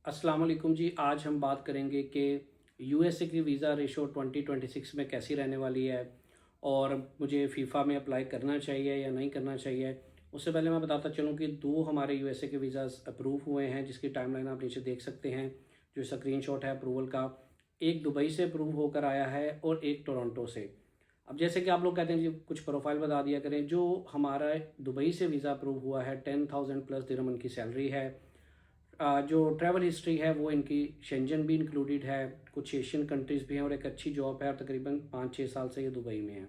अस्सलाम वालेकुम जी। आज हम बात करेंगे कि यूएसए की वीज़ा रेशो 2026 में कैसी रहने वाली है और मुझे फीफा में अप्लाई करना चाहिए या नहीं करना चाहिए। उससे पहले मैं बताता चलूँ कि दो हमारे यूएसए के वीज़ाज़ अप्रूव हुए हैं, जिसकी टाइमलाइन आप नीचे देख सकते हैं। जो स्क्रीनशॉट है अप्रूवल का, एक दुबई से अप्रूव होकर आया है और एक टोरंटो से। अब जैसे कि आप लोग कहते हैं जी, कुछ प्रोफाइल बता दिया करें। जो हमारा दुबई से वीज़ा अप्रूव हुआ है, 10,000 प्लस दिरहम इनकी सैलरी है। जो ट्रैवल हिस्ट्री है वो इनकी शेंजन भी इंक्लूडेड है, कुछ एशियन कंट्रीज़ भी हैं और एक अच्छी जॉब है और तकरीबन 5-6 साल से ये दुबई में है।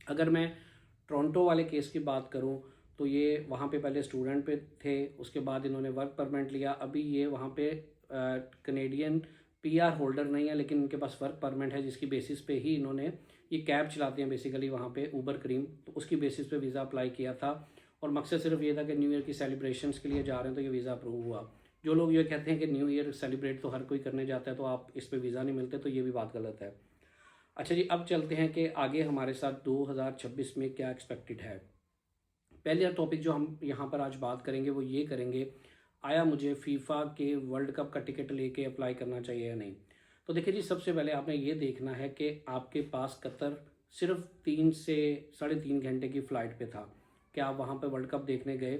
अगर मैं टोरंटो वाले केस की बात करूं तो ये वहाँ पे पहले स्टूडेंट पे थे, उसके बाद इन्होंने वर्क परमिट लिया। अभी ये वहाँ पे कनेडियन पीआर होल्डर नहीं है, लेकिन इनके पास वर्क परमिट है, जिसकी बेसिस पे ही इन्होंने, ये कैब चलाते हैं बेसिकली वहाँ पे, ऊबर क्रीम, तो उसकी बेसिस पे वीज़ा अप्लाई किया था। और मकसद सिर्फ ये था कि न्यू ईयर की सेलिब्रेशंस के लिए जा रहे हैं तो ये वीज़ा अप्रूव हुआ। जो लोग ये कहते हैं कि न्यू ईयर सेलिब्रेट तो हर कोई करने जाता है तो आप इस पर वीज़ा नहीं मिलते, तो ये भी बात गलत है। अच्छा जी, अब चलते हैं कि आगे हमारे साथ 2026 में क्या एक्सपेक्टेड है। पहले टॉपिक जो हम यहाँ पर आज बात करेंगे वो ये करेंगे, आया मुझे फीफा के वर्ल्ड कप का टिकट लेके अप्लाई करना चाहिए या नहीं। तो देखिए जी, सबसे पहले आपने ये देखना है कि आपके पास कतर सिर्फ 3 से 3.5 घंटे की फ़्लाइट पे था। क्या आप वहाँ पे वर्ल्ड कप देखने गए?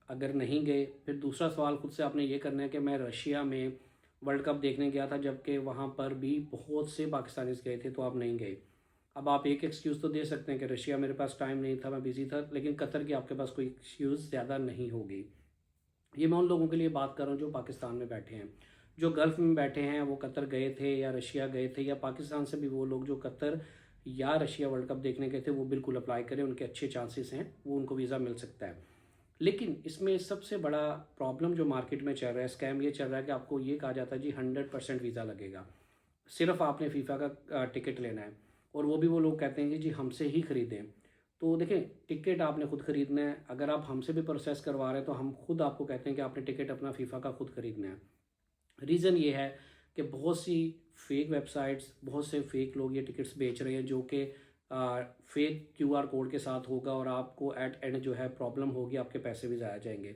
अगर नहीं गए, फिर दूसरा सवाल खुद से आपने ये करना है कि मैं रशिया में वर्ल्ड कप देखने गया था, जबकि वहाँ पर भी बहुत से पाकिस्तानीज़ गए थे, तो आप नहीं गए। अब आप एक एक्सक्यूज़ तो दे सकते हैं कि रशिया मेरे पास टाइम नहीं था, मैं बिज़ी था, लेकिन कतर की आपके पास कोई एक्सक्यूज़ ज़्यादा नहीं होगी। ये मैं उन लोगों के लिए बात कर रहा हूँ जो पाकिस्तान में बैठे हैं। जो गल्फ़ में बैठे हैं वो कतर गए थे या रशिया गए थे, या पाकिस्तान से भी वो लोग जो कतर या रशिया वर्ल्ड कप देखने गए थे, वो बिल्कुल अप्लाई करें, उनके अच्छे चांसेस हैं, वो उनको वीज़ा मिल सकता है। लेकिन इसमें सबसे बड़ा प्रॉब्लम जो मार्केट में चल रहा है, स्कैम ये चल रहा है कि आपको ये कहा जाता है जी 100% वीज़ा लगेगा, सिर्फ आपने फीफा का टिकट लेना है। और वो भी वो लोग कहते हैं कि जी हमसे ही खरीदें। तो देखें, टिकट आपने खुद खरीदना है। अगर आप हमसे भी प्रोसेस करवा रहे हैं तो हम खुद आपको कहते हैं कि आपने टिकट अपना फीफा का खुद खरीदना है। रीज़न ये है कि बहुत सी फेक वेबसाइट्स, बहुत से फेक लोग ये टिकट्स बेच रहे हैं, जो कि फेक क्यूआर कोड के साथ होगा और आपको एट एंड जो है प्रॉब्लम होगी, आपके पैसे भी ज़ाया जाएंगे।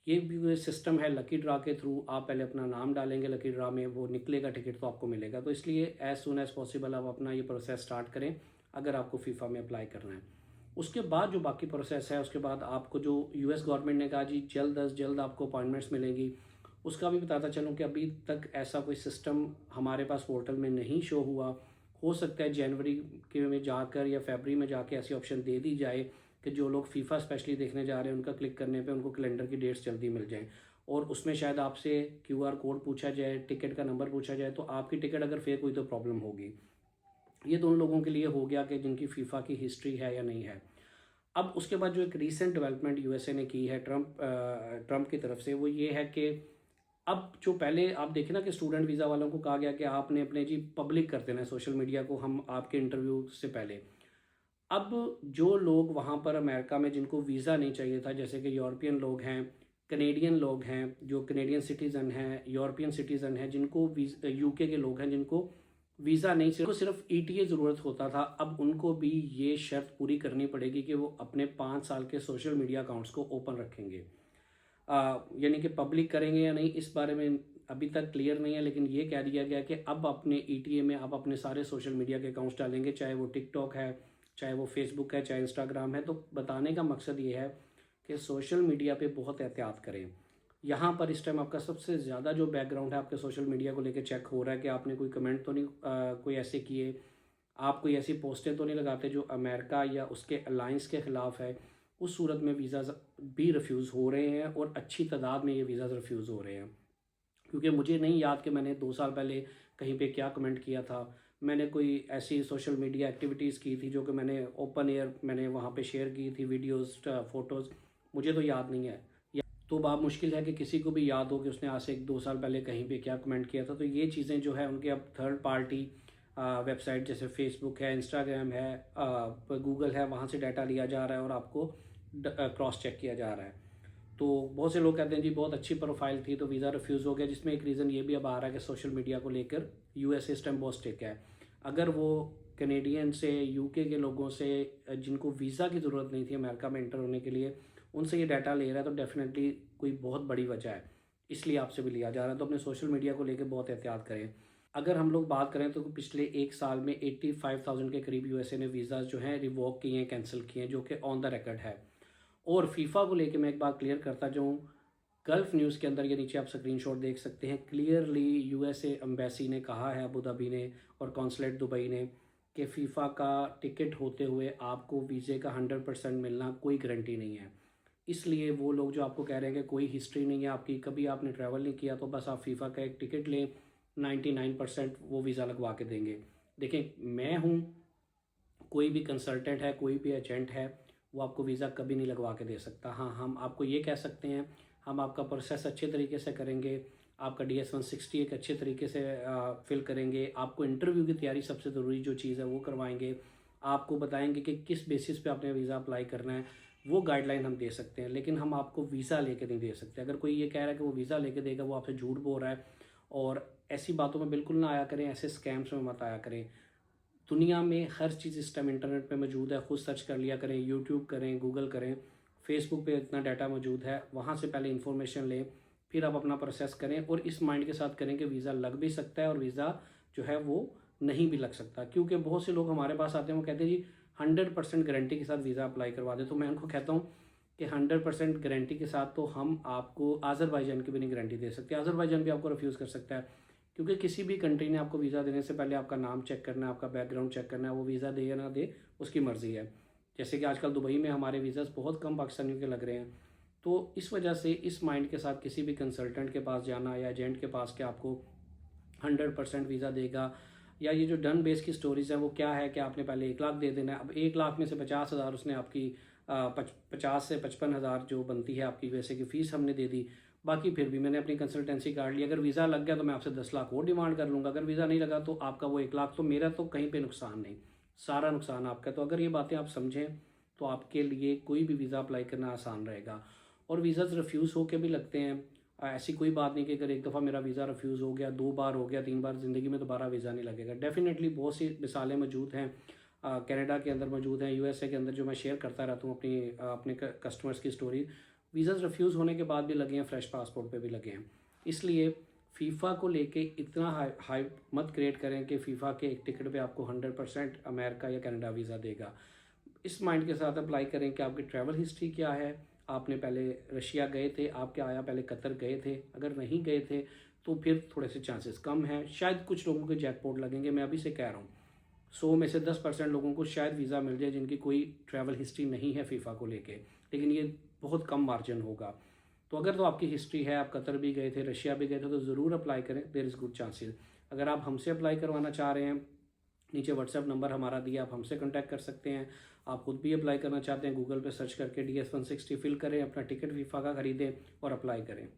ये भी सिस्टम है लकी ड्रा के थ्रू, आप पहले अपना नाम डालेंगे लकी ड्रा में, वो निकलेगा टिकट तो आपको मिलेगा। तो इसलिए एज सुन एज पॉसिबल आप अपना ये प्रोसेस स्टार्ट करें अगर आपको फीफा में अप्लाई करना है। उसके बाद जो बाकी प्रोसेस है, उसके बाद आपको जो यूएस गवर्नमेंट ने कहा जी जल्द अज जल्द आपको अपॉइंटमेंट्स मिलेंगी, उसका भी बताता चलूँ कि अभी तक ऐसा कोई सिस्टम हमारे पास पोर्टल में नहीं शो हुआ। हो सकता है जनवरी के में जाकर या फरवरी में जाके ऐसी ऑप्शन दे दी जाए कि जो लोग फीफा स्पेशली देखने जा रहे हैं, उनका क्लिक करने पे उनको कैलेंडर की डेट्स जल्दी मिल जाएं। और उसमें शायद आपसे क्यूआर कोड पूछा जाए, टिकट का नंबर पूछा जाए, तो आपकी टिकट अगर फेक हुई तो प्रॉब्लम होगी। ये दोनों लोगों के लिए हो गया कि जिनकी फीफा की हिस्ट्री है या नहीं है। अब उसके बाद जो एक रीसेंट डेवलपमेंट यूएसए ने की है ट्रंप की तरफ से, वो ये है कि अब जो पहले आप देखें ना कि स्टूडेंट वीज़ा वालों को कहा गया कि आपने अपने जी पब्लिक कर देना है सोशल मीडिया को, हम आपके इंटरव्यू से पहले। अब जो लोग वहाँ पर अमेरिका में जिनको वीज़ा नहीं चाहिए था, जैसे कि यूरोपियन लोग हैं, कनेडियन लोग हैं, जो कनेडियन सिटीज़न हैं, यूरोपियन सिटीज़न हैं, जिनको यूके के लोग हैं जिनको वीज़ा नहीं, सिर्फ ईटीए ज़रूरत होता था, अब उनको भी ये शर्त पूरी करनी पड़ेगी कि वो अपने 5 साल के सोशल मीडिया अकाउंट्स को ओपन रखेंगे। यानी कि पब्लिक करेंगे या नहीं इस बारे में अभी तक क्लियर नहीं है, लेकिन ये कह दिया गया कि अब अपने ईटीए में आप अपने सारे सोशल मीडिया के अकाउंट्स डालेंगे, चाहे वो टिकटॉक है, चाहे वो फेसबुक है, चाहे इंस्टाग्राम है। तो बताने का मकसद ये है कि सोशल मीडिया पे बहुत एहतियात करें। यहाँ पर इस टाइम आपका सबसे ज़्यादा जो बैकग्राउंड है आपके सोशल मीडिया को लेकर चेक हो रहा है कि आपने कोई कमेंट तो नहीं कोई ऐसे किए, आप कोई ऐसी पोस्टें तो नहीं लगाते जो अमेरिका या उसके अलाइंस के ख़िलाफ़ है। उस सूरत में वीज़ा भी रिफ्यूज़ हो रहे हैं और अच्छी तादाद में ये वीज़ा रिफ्यूज़ हो रहे हैं। क्योंकि मुझे नहीं याद कि मैंने 2 साल पहले कहीं पे क्या कमेंट किया था। मैंने कोई ऐसी सोशल मीडिया एक्टिविटीज़ की थी जो कि मैंने ओपन एयर मैंने वहाँ पे शेयर की थी, वीडियोज़, फ़ोटोज़, मुझे तो याद नहीं है। तो बहुत मुश्किल है कि किसी को भी याद हो कि उसने आज से 1-2 साल पहले कहीं पे क्या कमेंट किया था। तो ये चीज़ें जो है उनके अब थर्ड पार्टी वेबसाइट जैसे फेसबुक है, इंस्टाग्राम है, गूगल है, वहाँ से डाटा लिया जा रहा है और आपको क्रॉस चेक किया जा रहा है। तो बहुत से लोग कहते हैं जी बहुत अच्छी प्रोफाइल थी तो वीज़ा रिफ्यूज़ हो गया, जिसमें एक रीज़न ये भी अब आ रहा है कि सोशल मीडिया को लेकर यूएस सिस्टम बहुत स्ट्रिक्ट है। अगर वो कनेडियन से, यूके के लोगों से जिनको वीज़ा की ज़रूरत नहीं थी अमेरिका में एंटर होने के लिए, उनसे ये डाटा ले रहा है, तो डेफिनेटली कोई बहुत बड़ी वजह है। इसलिए आपसे भी लिया जा रहा है। तो अपने सोशल मीडिया को लेकर बहुत एहतियात करें। अगर हम लोग बात करें तो पिछले 1 साल में 85,000 के करीब यूएसए ने वीज़ा जो हैं रिवोक किए हैं, कैंसिल किए हैं, जो कि ऑन द रिकॉर्ड है। और फीफा को लेके मैं एक बात क्लियर करता जाऊँ, गल्फ़ न्यूज़ के अंदर ये नीचे आप स्क्रीनशॉट देख सकते हैं, क्लियरली यूएसए एम्बेसी ने कहा है, अबू धाबी ने और कौंसलेट दुबई ने, कि फ़ीफ़ा का टिकट होते हुए आपको वीज़े का 100% मिलना कोई गारंटी नहीं है। इसलिए वो लोग जो आपको कह रहे हैं कि कोई हिस्ट्री नहीं है आपकी, कभी आपने ट्रैवल नहीं किया, तो बस आप फ़ीफ़ा का एक टिकट लें, 99% वो वीज़ा लगवा के देंगे। देखें, मैं हूँ, कोई भी कंसल्टेंट है, कोई भी एजेंट है, वो आपको वीज़ा कभी नहीं लगवा के दे सकता। हाँ, हम आपको ये कह सकते हैं, हम आपका प्रोसेस अच्छे तरीके से करेंगे, आपका DS-160 एक अच्छे तरीके से फिल करेंगे, आपको इंटरव्यू की तैयारी सबसे ज़रूरी जो चीज़ है वो करवाएंगे, आपको बताएंगे कि किस बेसिस पे आपने वीज़ा अप्लाई करना है, वो गाइडलाइन हम दे सकते हैं। लेकिन हम आपको वीज़ा लेके नहीं दे सकते। अगर कोई ये कह रहा है कि वो वीज़ा लेके देगा, वो आपसे झूठ बोल रहा है। और ऐसी बातों में बिल्कुल ना आया करें, ऐसे स्कैम्स में मत आया करें। दुनिया में हर चीज़ इस टाइम इंटरनेट पे मौजूद है, खुद सर्च कर लिया करें, यूट्यूब करें, गूगल करें, फेसबुक पे इतना डाटा मौजूद है, वहाँ से पहले इन्फॉर्मेशन लें, फिर आप अपना प्रोसेस करें और इस माइंड के साथ करें कि वीज़ा लग भी सकता है और वीज़ा जो है वो नहीं भी लग सकता। क्योंकि बहुत से लोग हमारे पास आते हैं, वो कहते हैं जी 100% गारंटी के साथ वीज़ा अप्लाई करवा दे। तो मैं उनको कहता हूँ कि 100% गारंटी के साथ तो हम आपको आज़रबाईजान की भी नहीं गारंटी दे सकते। आज़रबाईजान भी आपको रिफ्यूज़ कर सकता है, क्योंकि किसी भी कंट्री ने आपको वीज़ा देने से पहले आपका नाम चेक करना है, आपका बैकग्राउंड चेक करना है। वो वीज़ा दे या ना दे, उसकी मर्ज़ी है। जैसे कि आजकल दुबई में हमारे वीज़ाज़ बहुत कम पाकिस्तानियों के लग रहे हैं। तो इस वजह से इस माइंड के साथ किसी भी कंसल्टेंट के पास जाना या एजेंट के पास कि आपको 100% वीज़ा देगा, या ये जो डन बेस की स्टोरीज़ हैं वो क्या है कि आपने पहले 1 लाख दे देना है। अब 1 लाख में से 50,000 उसने आपकी 50 से 55,000 जो बनती है आपकी वैसे की फ़ीस हमने दे दी। बाकी फिर भी मैंने अपनी कंसल्टेंसी काट ली। अगर वीज़ा लग गया तो मैं आपसे 10 लाख और डिमांड कर लूँगा। अगर वीज़ा नहीं लगा तो आपका वो 1 लाख, तो मेरा तो कहीं पे नुकसान नहीं, सारा नुकसान आपका। तो अगर ये बातें आप समझें तो आपके लिए कोई भी वीज़ा अप्लाई करना आसान रहेगा। और वीज़ाज़ रिफ्यूज़ होके भी लगते हैं। ऐसी कोई बात नहीं कि अगर एक दफ़ा मेरा वीज़ा रिफ्यूज़ हो गया, 2 बार हो गया, 3 बार, ज़िंदगी में दोबारा वीज़ा नहीं लगेगा। डेफ़िनेटली बहुत सी मिसालें मौजूद हैं, कनाडा के अंदर मौजूद हैं, यूएसए के अंदर, जो मैं शेयर करता रहता हूँ अपने कस्टमर्स की स्टोरी। वीज़ाज़ रिफ्यूज़ होने के बाद भी लगे हैं, फ्रेश पासपोर्ट पे भी लगे हैं। इसलिए फ़ीफ़ा को लेके इतना हाइप मत क्रिएट करें कि फ़ीफ़ा के एक टिकट पे आपको 100% अमेरिका या कनाडा वीज़ा देगा। इस माइंड के साथ अप्लाई करें कि आपकी ट्रैवल हिस्ट्री क्या है, आपने पहले रशिया गए थे, आप क्या आया पहले कतर गए थे, अगर नहीं गए थे तो फिर थोड़े से चांसेस कम हैं। शायद कुछ लोगों के जैकपॉट लगेंगे, मैं अभी से कह रहा हूँ। 100 में से 10% लोगों को शायद वीज़ा मिल जाए जिनकी कोई ट्रैवल हिस्ट्री नहीं है फ़ीफ़ा को लेके, लेकिन ये बहुत कम मार्जिन होगा। तो अगर तो आपकी हिस्ट्री है, आप कतर भी गए थे, रशिया भी गए थे, तो ज़रूर अप्लाई करें, देयर इज़ गुड चांसेस। अगर आप हमसे अप्लाई करवाना चाह रहे हैं, नीचे व्हाट्सएप नंबर हमारा दिया, आप हमसे कांटेक्ट कर सकते हैं। आप खुद भी अप्लाई करना चाहते हैं, गूगल पे सर्च करके DS-160 फिल करें, अपना टिकट फ़ीफ़ा का ख़रीदें और अप्लाई करें।